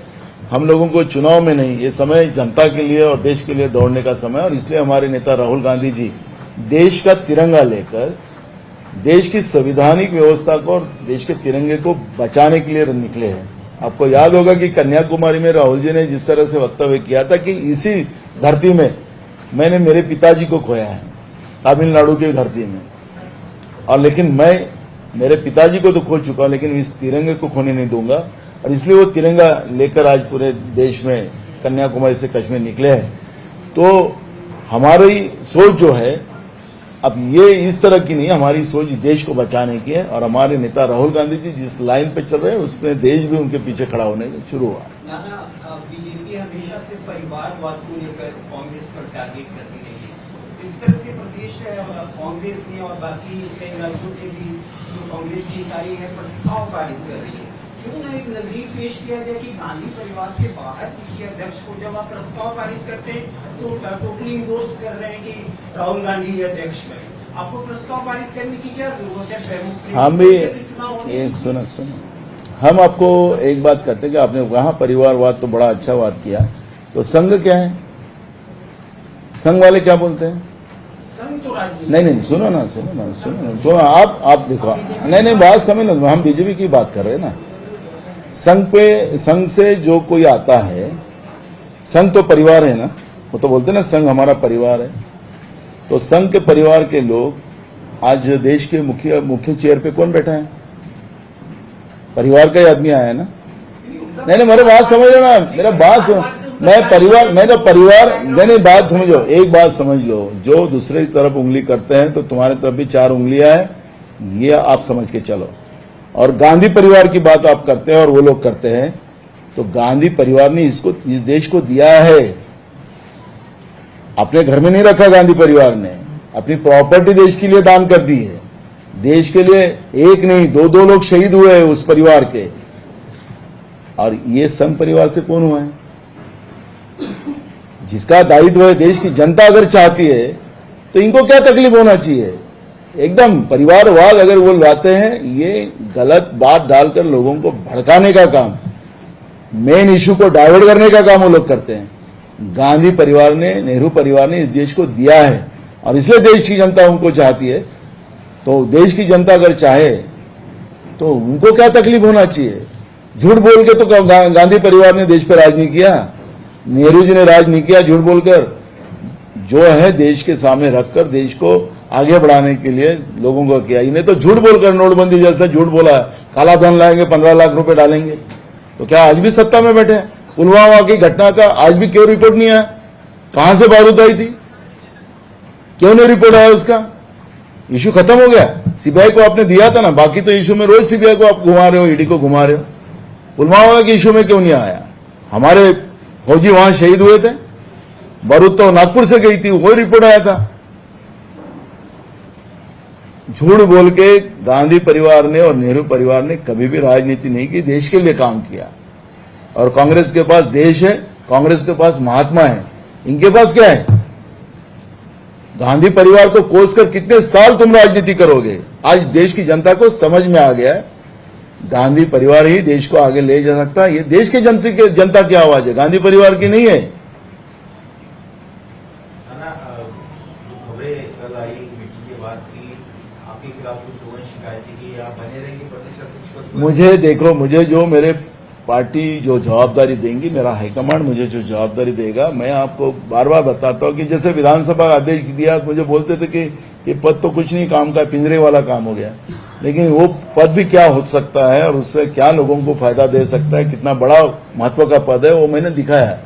हम लोगों को चुनाव में नहीं, ये समय जनता के लिए और देश के लिए दौड़ने का समय है। और इसलिए हमारे नेता राहुल गांधी जी देश का तिरंगा लेकर देश की संवैधानिक व्यवस्था को और देश के तिरंगे को बचाने के लिए निकले हैं। आपको याद होगा कि कन्याकुमारी में राहुल जी ने जिस तरह से वक्तव्य किया था कि इसी धरती में मैंने मेरे पिताजी को खोया है तमिलनाडु की धरती में, और लेकिन मैं मेरे पिताजी को तो खो चुका हूं, लेकिन इस तिरंगे को खोने नहीं दूंगा। और इसलिए वो तिरंगा लेकर आज पूरे देश में कन्याकुमारी से कश्मीर निकले हैं। तो हमारी सोच जो है अब ये इस तरह की नहीं, हमारी सोच देश को बचाने की है। और हमारे नेता राहुल गांधी जी जिस लाइन पे चल रहे हैं उसमें देश भी उनके पीछे खड़ा होने शुरू हुआ। नाना, बीजेपी हमेशा से परिवारवाद को लेकर कांग्रेस पर टारगेट करती रही है। इस तरह से प्रदेश कांग्रेस ने और बाकी कई राज्यों के भी जो कांग्रेस की इकाई है प्रस्ताव पारित कर रही है। क्यों न एक नजदीक पेश किया जाए कि गांधी परिवार के बाहर किसी अध्यक्ष को जब आप प्रस्ताव पारित करते हैं तो टोटली इंडोर्स कर रहे हैं कि राहुल गांधी अध्यक्ष बने। आपको प्रस्ताव पारित करने की क्या जरूरत है? हम भी ये सुनो, हम आपको एक बात कहते हैं कि आपने वहां परिवारवाद तो बड़ा अच्छा बात किया, तो संघ क्या है? संघ वाले क्या बोलते हैं? नहीं, सुनो ना, तो आप देखो, नहीं बात समझ लो, हम बीजेपी की बात कर रहे हैं ना। संघ से जो कोई आता है, संघ तो परिवार है ना, वो तो बोलते हैं ना संघ हमारा परिवार है। तो संघ के परिवार के लोग आज देश के मुख्य चेयर पे कौन बैठा है? परिवार का ही आदमी आया है ना। नहीं, मेरे बात समझ लो ना, मेरा बात सुनो। नहीं, बात समझो, एक बात समझ लो, जो दूसरे की तरफ उंगली करते हैं तो तुम्हारी तरफ भी 4 उंगलियां हैं, ये आप समझ के चलो। और गांधी परिवार की बात आप करते हैं और वो लोग करते हैं, तो गांधी परिवार ने इस देश को दिया है, अपने घर में नहीं रखा। गांधी परिवार ने अपनी प्रॉपर्टी देश के लिए दान कर दी है। देश के लिए एक नहीं 2 लोग शहीद हुए हैं उस परिवार के। और ये संघ परिवार से कौन हुआ है? जिसका दायित्व है, देश की जनता अगर चाहती है तो इनको क्या तकलीफ होना चाहिए? एकदम परिवारवाद अगर वो लाते हैं, ये गलत बात डालकर लोगों को भड़काने का काम, मेन इश्यू को डाइवर्ट करने का काम वो लोग करते हैं। गांधी परिवार ने, नेहरू परिवार ने इस देश को दिया है और इसलिए देश की जनता उनको चाहती है। तो देश की जनता अगर चाहे तो उनको क्या तकलीफ होना चाहिए? झूठ बोल के तो गांधी परिवार ने देश पर राज नहीं किया, नेहरू जी ने राज नहीं किया झूठ बोलकर। जो है देश के सामने रखकर देश को आगे बढ़ाने के लिए लोगों को किया। इन्हें तो झूठ बोलकर नोटबंदी जैसा झूठ बोला, काला धन लाएंगे, 15 लाख रुपए डालेंगे। तो क्या आज भी सत्ता में बैठे? पुलवामा की घटना का आज भी क्यों रिपोर्ट नहीं आया? कहां से बारूद आई थी? क्यों नहीं रिपोर्ट आया उसका? इश्यू खत्म हो गया। सीबीआई को आपने दिया था ना, बाकी तो इश्यू में रोज सीबीआई को आप घुमा रहे हो, ईडी को घुमा रहे हो। पुलवामा के इश्यू में क्यों नहीं आया? हमारे फौजी वहां शहीद हुए थे, बारूद तो नागपुर से गई थी, वही रिपोर्ट आया था। झूठ बोल के गांधी परिवार ने और नेहरू परिवार ने कभी भी राजनीति नहीं की, देश के लिए काम किया। और कांग्रेस के पास देश है, कांग्रेस के पास महात्मा है, इनके पास क्या है? गांधी परिवार को कोसकर कितने साल तुम राजनीति करोगे? आज देश की जनता को समझ में आ गया है, गांधी परिवार ही देश को आगे ले जा सकता है। ये देश के जनता की आवाज है, गांधी परिवार की नहीं है। खबरें कल आई मीटिंग के बाद की आपके खिलाफ कुछ लोगों ने शिकायत की, आप बने रहेंगे प्रदेश अध्यक्ष? मुझे देखो, मुझे जो मेरे पार्टी जो जवाबदारी देंगी, मेरा हाईकमांड मुझे जो जवाबदारी देगा, मैं आपको बार बार बताता हूं कि जैसे विधानसभा अध्यक्ष दिया, मुझे बोलते थे कि ये पद तो कुछ नहीं काम का, पिंजरे वाला काम हो गया। लेकिन वो पद भी क्या हो सकता है और उससे क्या लोगों को फायदा दे सकता है, कितना बड़ा महत्व का पद है, वो मैंने दिखाया है।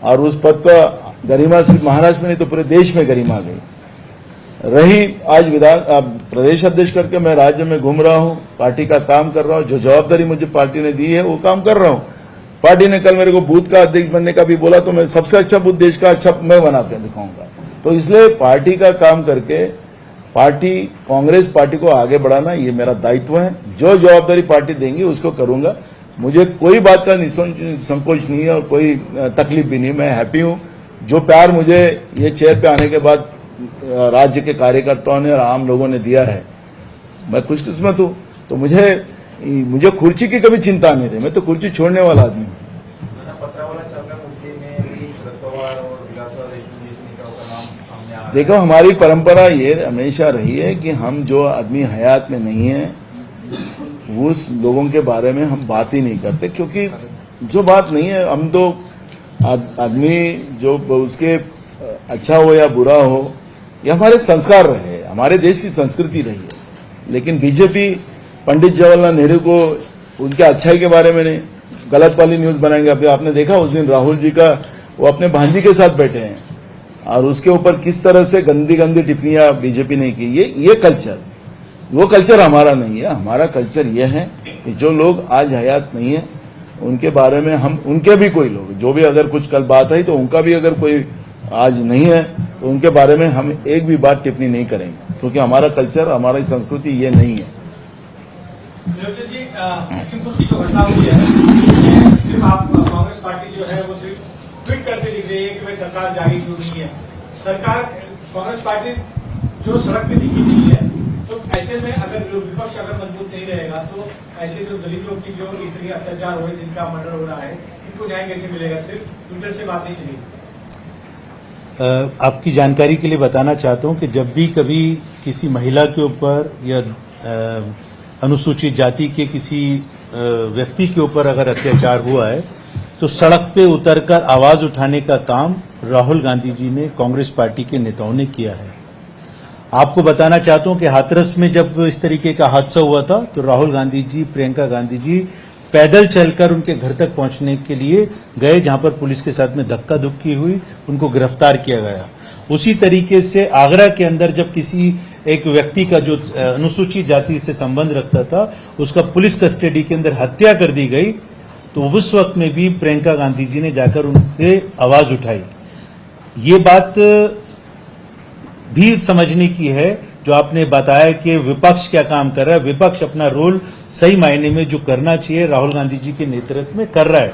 और उस पद का गरिमा सिर्फ महाराष्ट्र में नहीं तो पूरे देश में गरिमा गई। रही आज प्रदेश अध्यक्ष करके मैं राज्य में घूम रहा हूं, पार्टी का काम कर रहा हूं, जो जवाबदारी मुझे पार्टी ने दी है वो काम कर रहा हूं। पार्टी ने कल मेरे को बूथ का अध्यक्ष बनने का भी बोला, तो मैं सबसे अच्छा बूथ देश का अच्छा मैं बना के दिखाऊंगा। तो इसलिए पार्टी का काम करके कांग्रेस पार्टी को आगे बढ़ाना ये मेरा दायित्व है। जो जवाबदारी पार्टी देंगी उसको करूंगा। मुझे कोई बात का संकोच नहीं है और कोई तकलीफ भी नहीं। मैं हैप्पी हूं। जो प्यार मुझे ये चेयर पे आने के बाद राज्य के कार्यकर्ताओं ने और आम लोगों ने दिया है, मैं खुशकिस्मत हूं। तो मुझे कुर्सी की कभी चिंता नहीं रही, मैं तो कुर्सी छोड़ने वाला आदमी हूं। देखो, हमारी परंपरा ये हमेशा रही है कि हम जो आदमी हयात में नहीं है उस लोगों के बारे में हम बात ही नहीं करते, क्योंकि जो बात नहीं है, हम तो आदमी जो उसके अच्छा हो या बुरा हो, ये हमारे संस्कार रहे, हमारे देश की संस्कृति रही है। लेकिन बीजेपी पंडित जवाहरलाल नेहरू को उनके अच्छाई के बारे में नहीं, गलत वाली न्यूज बनाएंगे। अभी आपने देखा उस दिन राहुल जी का वो अपने भांजी के साथ बैठे हैं और उसके ऊपर किस तरह से गंदी गंदी टिप्पणियां बीजेपी ने की। ये कल्चर, वो कल्चर हमारा नहीं है। हमारा कल्चर ये है कि जो लोग आज हयात नहीं है उनके बारे में हम, उनके भी कोई लोग जो भी अगर कुछ कल बात आई तो उनका भी अगर कोई आज नहीं है तो उनके बारे में हम एक भी बात टिप्पणी नहीं करेंगे, क्योंकि हमारा कल्चर, हमारी संस्कृति ये नहीं है। नियोजन जी, लखीमपुर की जो घटना हुई है, सिर्फ आप कांग्रेस पार्टी जो है वो सिर्फ ट्वीट करते दिख रही है कि भाई सरकार जागी क्यों नहीं है। सरकार, कांग्रेस पार्टी जो सड़क पे दिखी नहीं है, तो ऐसे में अगर विपक्ष अगर मजबूत नहीं रहेगा तो ऐसे जो दलितों की जो इस तरह अत्याचार हो, जिनका मर्डर हो रहा है, इनको न्याय कैसे मिलेगा? सिर्फ ट्विटर से बात नहीं चलेगी। आपकी जानकारी के लिए बताना चाहता हूं कि जब भी कभी किसी महिला के ऊपर या अनुसूचित जाति के किसी व्यक्ति के ऊपर अगर अत्याचार हुआ है तो सड़क पे उतरकर आवाज उठाने का काम राहुल गांधी जी ने, कांग्रेस पार्टी के नेताओं ने किया है। आपको बताना चाहता हूं कि हाथरस में जब इस तरीके का हादसा हुआ था तो राहुल गांधी जी, प्रियंका गांधी जी पैदल चलकर उनके घर तक पहुंचने के लिए गए, जहां पर पुलिस के साथ में धक्का धुक्की हुई, उनको गिरफ्तार किया गया। उसी तरीके से आगरा के अंदर जब किसी एक व्यक्ति का जो अनुसूचित जाति से संबंध रखता था उसका पुलिस कस्टडी के अंदर हत्या कर दी गई, तो उस वक्त में भी प्रियंका गांधी जी ने जाकर उनके आवाज उठाई। ये बात भी समझने की है जो आपने बताया कि विपक्ष क्या काम कर रहा है। विपक्ष अपना रोल सही मायने में जो करना चाहिए राहुल गांधी जी के नेतृत्व में कर रहा है,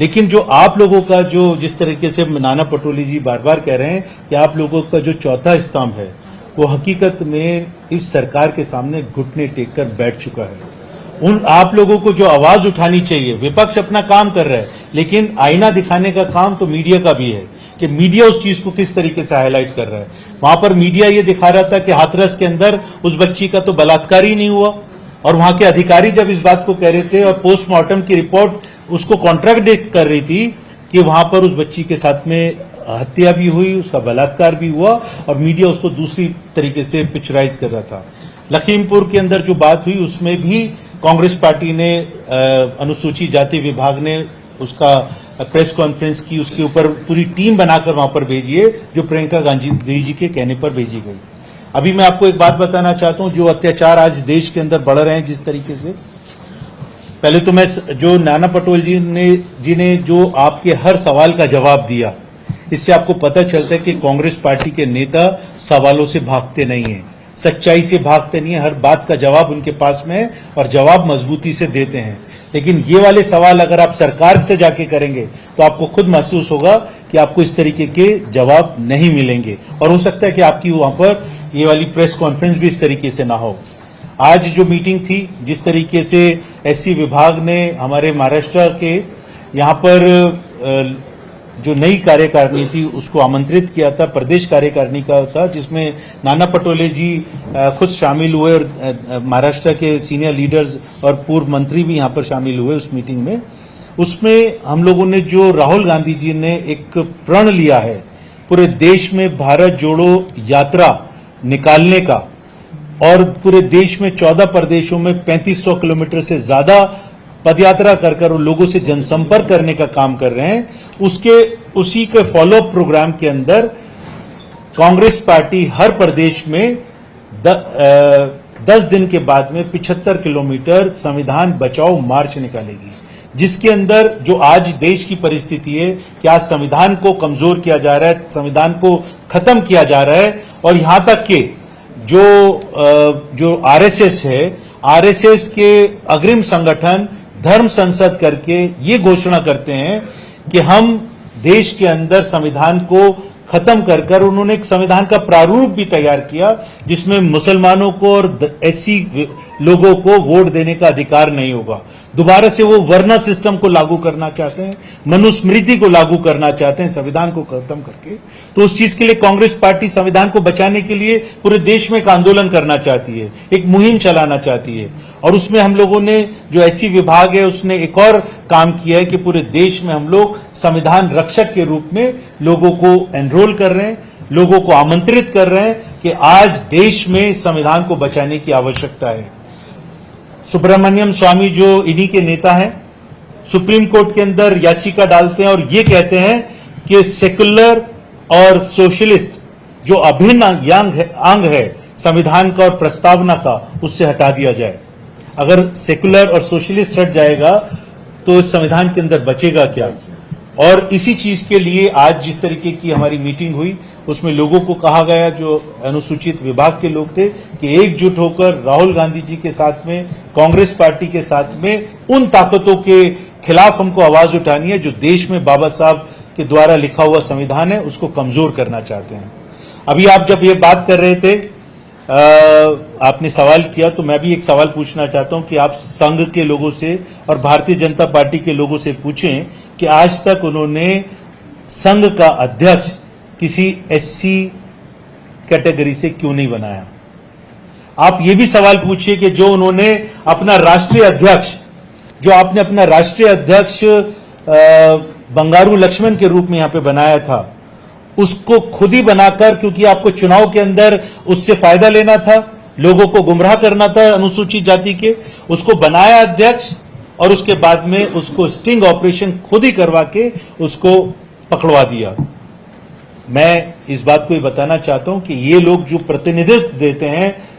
लेकिन जो आप लोगों का जो जिस तरीके से नाना पटोले जी बार बार कह रहे हैं कि आप लोगों का जो चौथा स्तंभ है वो हकीकत में इस सरकार के सामने घुटने टेक कर बैठ चुका है। उन आप लोगों को जो आवाज उठानी चाहिए, विपक्ष अपना काम कर रहा है, लेकिन आईना दिखाने का काम तो मीडिया का भी है कि मीडिया उस चीज को किस तरीके से हाईलाइट कर रहा है। वहां पर मीडिया ये दिखा रहा था कि हाथरस के अंदर उस बच्ची का तो बलात्कार ही नहीं हुआ, और वहां के अधिकारी जब इस बात को कह रहे थे और पोस्टमार्टम की रिपोर्ट उसको कॉन्ट्राडिक्ट कर रही थी कि वहां पर उस बच्ची के साथ में हत्या भी हुई, उसका बलात्कार भी हुआ, और मीडिया उसको दूसरी तरीके से पिक्चराइज कर रहा था। लखीमपुर के अंदर जो बात हुई उसमें भी कांग्रेस पार्टी ने, अनुसूचित जाति विभाग ने उसका प्रेस कॉन्फ्रेंस की, उसके ऊपर पूरी टीम बनाकर वहां पर भेजी है, जो प्रियंका गांधी जी के कहने पर भेजी गई। अभी मैं आपको एक बात बताना चाहता हूं, जो अत्याचार आज देश के अंदर बढ़ रहे हैं जिस तरीके से, पहले तो मैं जो नाना पटोले जी ने जो आपके हर सवाल का जवाब दिया, इससे आपको पता चलता है कि कांग्रेस पार्टी के नेता सवालों से भागते नहीं हैं, सच्चाई से भागते नहीं है, हर बात का जवाब उनके पास में है और जवाब मजबूती से देते हैं। लेकिन ये वाले सवाल अगर आप सरकार से जाके करेंगे तो आपको खुद महसूस होगा कि आपको इस तरीके के जवाब नहीं मिलेंगे, और हो सकता है कि आपकी वहां पर ये वाली प्रेस कॉन्फ्रेंस भी इस तरीके से ना हो। आज जो मीटिंग थी, जिस तरीके से एससी विभाग ने हमारे महाराष्ट्र के यहां पर जो नई कार्यकारिणी थी उसको आमंत्रित किया था, प्रदेश कार्यकारिणी का था, जिसमें नाना पटोले जी खुद शामिल हुए और महाराष्ट्र के सीनियर लीडर्स और पूर्व मंत्री भी यहां पर शामिल हुए उस मीटिंग में। उसमें हम लोगों ने जो राहुल गांधी जी ने एक प्रण लिया है पूरे देश में भारत जोड़ो यात्रा निकालने का, और पूरे देश में 14 प्रदेशों में 3500 किलोमीटर से ज्यादा पदयात्रा कर कर लोगों से जनसंपर्क करने का काम कर रहे हैं, उसी के फॉलोअप प्रोग्राम के अंदर कांग्रेस पार्टी हर प्रदेश में 10 दिन के बाद में 75 किलोमीटर संविधान बचाओ मार्च निकालेगी, जिसके अंदर जो आज देश की परिस्थिति है कि आज संविधान को कमजोर किया जा रहा है, संविधान को खत्म किया जा रहा है, और यहां तक कि जो आरएसएस है, आरएसएस के अग्रिम संगठन धर्म संसद करके ये घोषणा करते हैं कि हम देश के अंदर संविधान को खत्म कर कर, उन्होंने एक संविधान का प्रारूप भी तैयार किया जिसमें मुसलमानों को और एससी लोगों को वोट देने का अधिकार नहीं होगा। दोबारा से वो वर्ना सिस्टम को लागू करना चाहते हैं, मनुस्मृति को लागू करना चाहते हैं, संविधान को खत्म करके। तो उस चीज के लिए कांग्रेस पार्टी संविधान को बचाने के लिए पूरे देश में एक आंदोलन करना चाहती है, एक मुहिम चलाना चाहती है। और उसमें हम लोगों ने, जो ऐसी विभाग है, उसने एक और काम किया है कि पूरे देश में हम लोग संविधान रक्षक के रूप में लोगों को एनरोल कर रहे हैं, लोगों को आमंत्रित कर रहे हैं कि आज देश में संविधान को बचाने की आवश्यकता है। सुब्रमण्यम स्वामी जो इन्हीं के नेता हैं, सुप्रीम कोर्ट के अंदर याचिका डालते हैं और ये कहते हैं कि सेक्युलर और सोशलिस्ट जो अभिन्न अंग है संविधान का और प्रस्तावना का, उससे हटा दिया जाए। अगर सेक्युलर और सोशलिस्ट हट जाएगा तो इस संविधान के अंदर बचेगा क्या? और इसी चीज के लिए आज जिस तरीके की हमारी मीटिंग हुई, उसमें लोगों को कहा गया, जो अनुसूचित विभाग के लोग थे, कि एकजुट होकर राहुल गांधी जी के साथ में, कांग्रेस पार्टी के साथ में उन ताकतों के खिलाफ हमको आवाज उठानी है जो देश में बाबा साहब के द्वारा लिखा हुआ संविधान है उसको कमजोर करना चाहते हैं। अभी आप जब ये बात कर रहे थे, आपने सवाल किया, तो मैं भी एक सवाल पूछना चाहता हूं कि आप संघ के लोगों से और भारतीय जनता पार्टी के लोगों से पूछें कि आज तक उन्होंने संघ का अध्यक्ष किसी एससी कैटेगरी से क्यों नहीं बनाया। आप ये भी सवाल पूछिए कि जो उन्होंने अपना राष्ट्रीय अध्यक्ष, जो आपने अपना राष्ट्रीय अध्यक्ष बंगारू लक्ष्मण के रूप में यहां पे बनाया था, उसको खुद ही बनाकर, क्योंकि आपको चुनाव के अंदर उससे फायदा लेना था, लोगों को गुमराह करना था अनुसूचित जाति के, उसको बनाया अध्यक्ष और उसके बाद में उसको स्टिंग ऑपरेशन खुद ही करवा के उसको पकड़वा दिया। मैं इस बात को ही बताना चाहता हूं कि ये लोग जो प्रतिनिधित्व देते हैं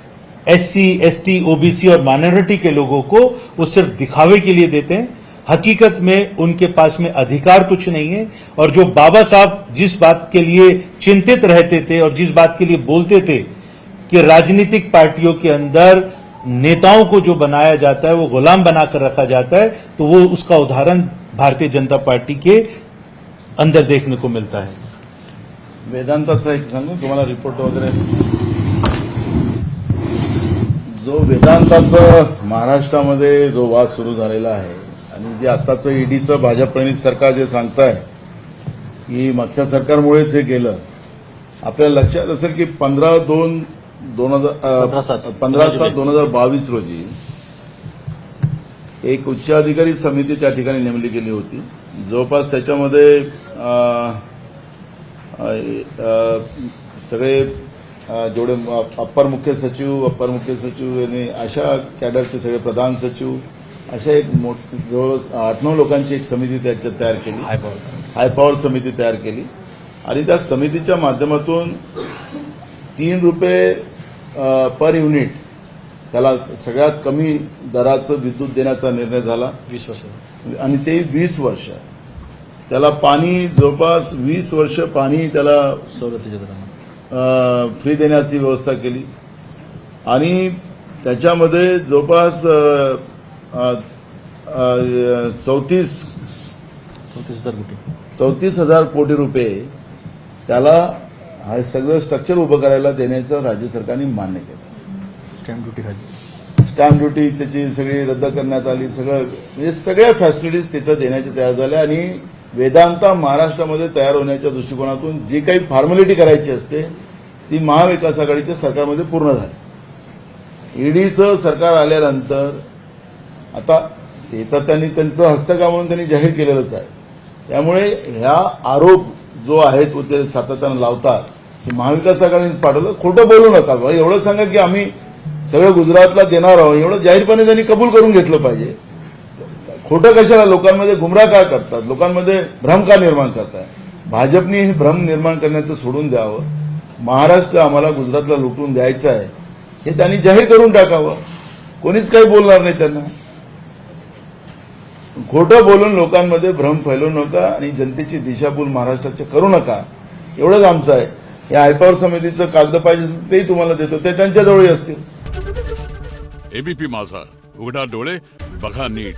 एससी, एसटी, ओबीसी और माइनॉरिटी के लोगों को, वो सिर्फ दिखावे के लिए देते हैं। हकीकत में उनके पास में अधिकार कुछ नहीं है। और जो बाबा साहब जिस बात के लिए चिंतित रहते थे और जिस बात के लिए बोलते थे कि राजनीतिक पार्टियों के अंदर नेताओं को जो बनाया जाता है वो गुलाम बनाकर रखा जाता है, तो वो उसका उदाहरण भारतीय जनता पार्टी के अंदर देखने को मिलता है। वेदांताचा एक सांगू तुम्हाला रिपोर्ट वगैरे, जो वेदांताचा महाराष्ट्रामध्ये जो वाद सुरू झालेला आहे आणि जे आत्ताचं ईडीचं भाजप प्रणित सरकार जे सांगताय की मागच्या सरकारमुळेच हे केलं, आपल्याला लक्षात असेल की 15/7/2022 रोजी एक उच्चाधिकारी समिती त्या ठिकाणी नेमली गेली होती। जवळपास त्याच्यामध्ये सगळे जेवढे अप्पर मुख्य सचिव यांनी अशा कॅडरचे सगळे प्रधान सचिव, अशा एक जवळ 8-9 लोकांची एक समिती त्याच्यात तयार केली, हाय पॉवर समिती तयार केली आणि त्या समितीच्या माध्यमातून ₹3 पर युनिट त्याला सगळ्यात कमी दराचं विद्युत देण्याचा निर्णय झाला 20 वर्ष आणि ते 20 वर्ष त्याला पाणी, जवळपास 20 वर्ष पाणी त्याला सवलतीच्या दराने फ्री देण्याची व्यवस्था केली आणि त्याच्यामध्ये जवळपास 34,000 कोटी रुपये त्याला हा सगळं स्ट्रक्चर उभं करायला देण्याचं राज्य सरकारने मान्य केलं। स्टॅम्प ड्युटी त्याची सगळी रद्द करण्यात आली, सगळं म्हणजे सगळ्या फॅसिलिटीज तिथं देण्याचे तयार झाल्या आणि वेदांता महाराष्ट्रामध्ये तयार होण्याच्या दृष्टिकोनातून जी काही फॉर्मॅलिटी करायची असते ती महाविकास आघाडीच्या सरकारमध्ये पूर्ण झाली। ईडीचं सरकार आल्यानंतर आता ते तर त्यांनी त्यांचं हस्तका म्हणून त्यांनी जाहीर केलेलंच आहे। त्यामुळे ह्या आरोप जो आहे तो ते सातत्यानं लावतात की महाविकास आघाडीनेच पाठवलं, खोटं बोलू नका, एवढं सांगा की आम्ही सगळं गुजरातला देणार आहोत, एवढं जाहीरपणे त्यांनी कबूल करून घेतलं पाहिजे। खोटं कशाला लोकांमध्ये गुमराह का करतात, लोकांमध्ये भ्रम का निर्माण करताय? भाजपने हे भ्रम निर्माण करण्याचं सोडून द्यावं। महाराष्ट्र आम्हाला गुजरातला लुटून द्यायचं आहे हे त्यांनी जाहीर करून टाकावं, कोणीच काही बोलणार नाही त्यांना। खोटं बोलून लोकांमध्ये भ्रम फैलवू नका आणि जनतेची दिशाभूल महाराष्ट्राची करू नका, एवढंच आमचं आहे। या हायपॉवर समितीचं कागद पाहिजे तेही तुम्हाला देतो, ते त्यांच्याजवळही असतील। एबीपी माझा, उघडा डोळे बघा नीट।